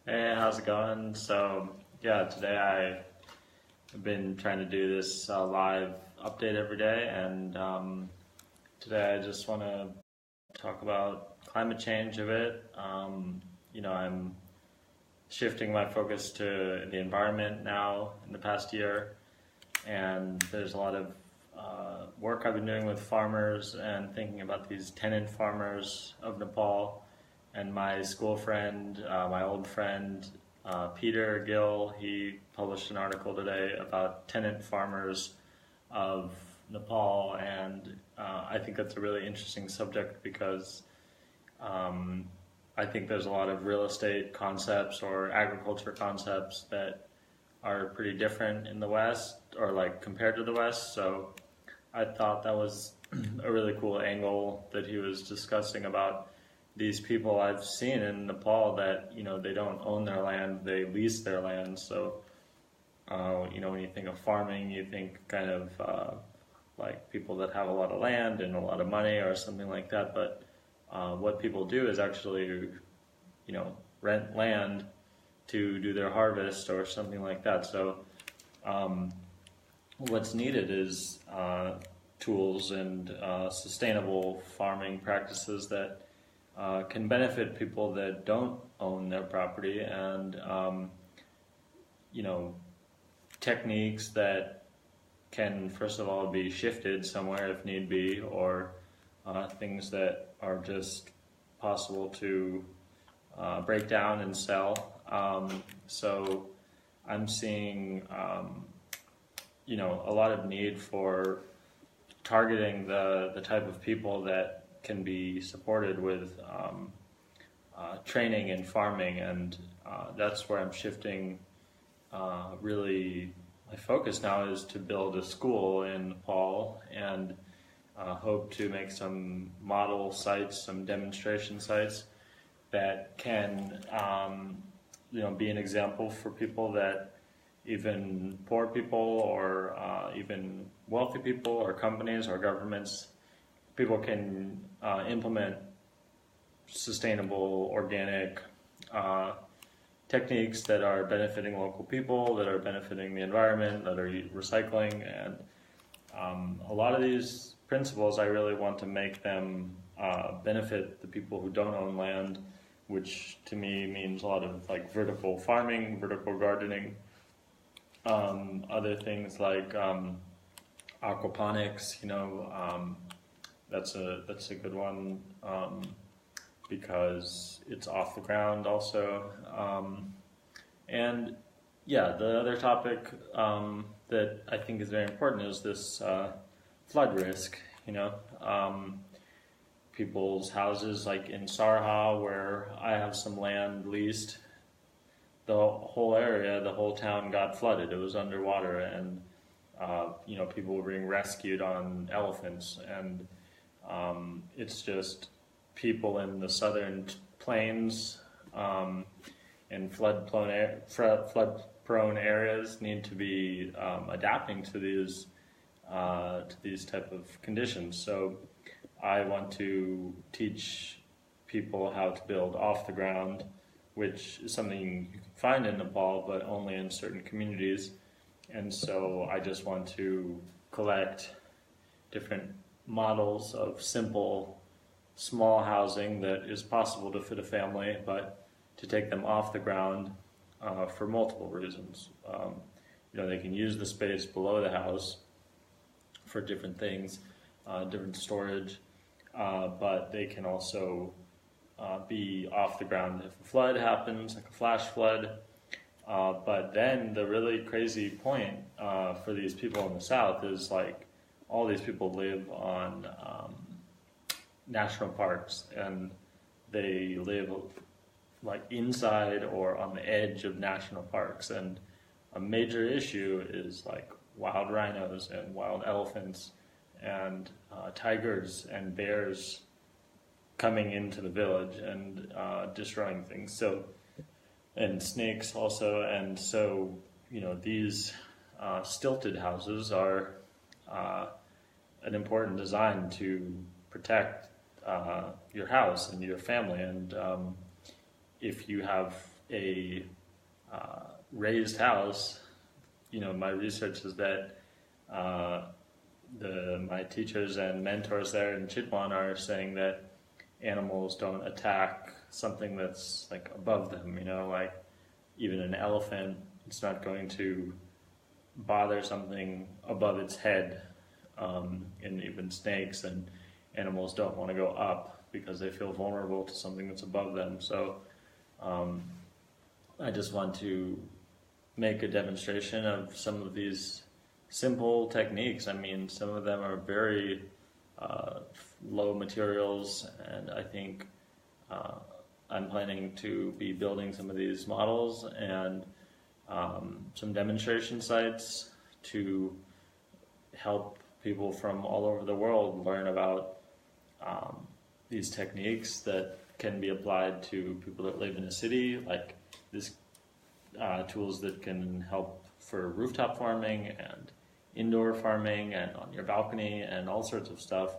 Hey, how's it going? Today I've been trying to do this live update every day, and today I just want to talk about climate change a bit. I'm shifting my focus to the environment now in the past year, and there's a lot of work I've been doing with farmers and thinking about these tenant farmers of Nepal. And my school friend, my old friend, Peter Gill, he published an article today about tenant farmers of Nepal, and I think that's a really interesting subject because um, I think there's a lot of real estate concepts or agriculture concepts that are pretty different in the West or like compared to the West. So I thought that was a really cool angle that he was discussing about these people I've seen in Nepal that, they don't own their land, they lease their land. So, when you think of farming, you think kind of like people that have a lot of land and a lot of money or something like that. But what people do is actually, rent land to do their harvest or something like that. So, um, what's needed is tools and sustainable farming practices that can benefit people that don't own their property, and you know techniques that can first of all be shifted somewhere if need be, or things that are just possible to break down and sell. So I'm seeing a lot of need for targeting the type of people that can be supported with training in farming, and that's where I'm shifting. Really, my focus now is to build a school in Nepal, and hope to make some model sites, some demonstration sites that can, be an example for people that even poor people or even wealthy people or companies or governments, people can implement sustainable, organic techniques that are benefiting local people, that are benefiting the environment, that are recycling. And a lot of these principles, I really want to make them benefit the people who don't own land, which to me means a lot of like vertical farming, vertical gardening, other things like aquaponics. That's a good one, because it's off the ground also. And yeah, the other topic that I think is very important is this flood risk. People's houses, like in Sarha, where I have some land leased, the whole area, the whole town got flooded. It was underwater, and people were being rescued on elephants, and it's just people in the southern plains and flood-prone areas need to be adapting to these type of conditions. So I want to teach people how to build off the ground, which is something you can find in Nepal, but only in certain communities. And so I just want to collect different models of simple, small housing that is possible to fit a family, but to take them off the ground for multiple reasons. They can use the space below the house for different things, different storage, but they can also be off the ground if a flood happens, like a flash flood. But then the really crazy point for these people in the South is like all these people live on national parks, and they live like inside or on the edge of national parks. And a major issue is like wild rhinos and wild elephants and tigers and bears coming into the village and destroying things. So, and snakes also. And so, these stilted houses are an important design to protect your house and your family. And if you have a raised house, my research is that my teachers and mentors there in Chitwan are saying that animals don't attack something that's like above them, like even an elephant, it's not going to bother something above its head, and even snakes and animals don't want to go up because they feel vulnerable to something that's above them. So I just want to make a demonstration of some of these simple techniques. I mean, some of them are very low materials, and I think I'm planning to be building some of these models and some demonstration sites to help people from all over the world learn about these techniques that can be applied to people that live in a city, like these tools that can help for rooftop farming and indoor farming and on your balcony and all sorts of stuff,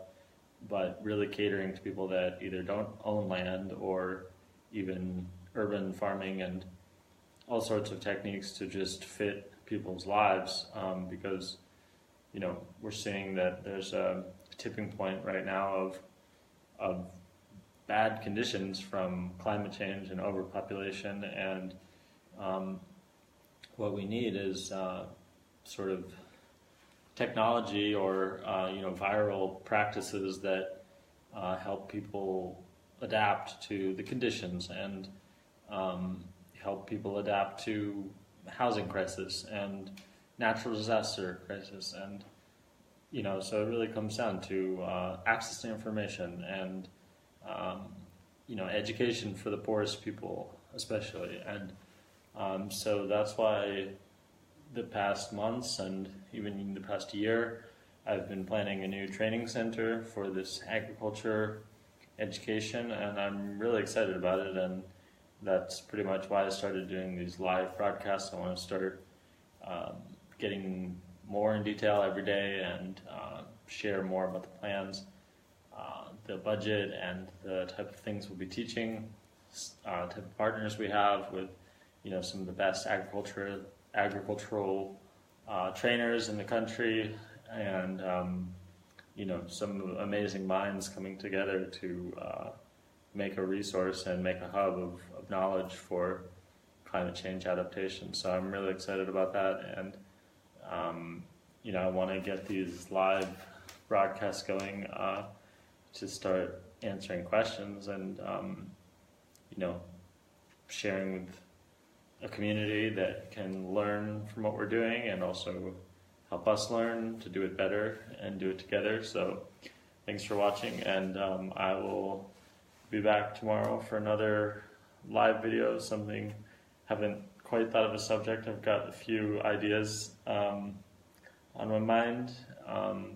but really catering to people that either don't own land or even urban farming and all sorts of techniques to just fit people's lives, because we're seeing that there's a tipping point right now of bad conditions from climate change and overpopulation, and what we need is sort of technology or viral practices that help people adapt to the conditions and help people adapt to housing crisis and natural disaster crisis, and so it really comes down to access to information and education for the poorest people especially. And so that's why the past months and even the past year I've been planning a new training center for this agriculture education, and I'm really excited about it. And that's pretty much why I started doing these live broadcasts. I want to start getting more in detail every day and share more about the plans, the budget, and the type of things we'll be teaching, type of partners we have with some of the best agricultural trainers in the country, and some amazing minds coming together to make a resource and make a hub of knowledge for climate change adaptation. So I'm really excited about that, and I want to get these live broadcasts going to start answering questions and sharing with a community that can learn from what we're doing and also help us learn to do it better and do it together. So thanks for watching, and I will be back tomorrow for another live video, something haven't quite thought of a subject. I've got a few ideas on my mind.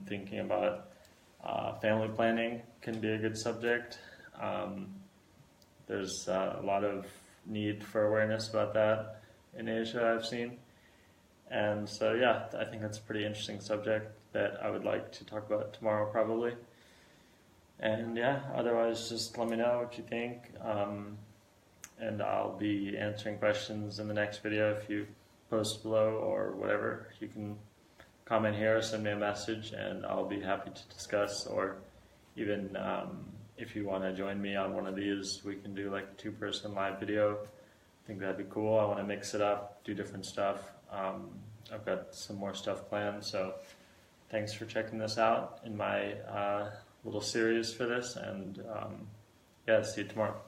Thinking about family planning can be a good subject. There's a lot of need for awareness about that in Asia, I've seen. And so yeah, I think that's a pretty interesting subject that I would like to talk about tomorrow probably. And yeah, otherwise just let me know what you think. And I'll be answering questions in the next video. If you post below or whatever, you can comment here or send me a message, and I'll be happy to discuss. Or even if you want to join me on one of these, we can do like a 2-person live video. I think that'd be cool. I want to mix it up, do different stuff. I've got some more stuff planned, so thanks for checking this out in my little series for this, and yeah, see you tomorrow.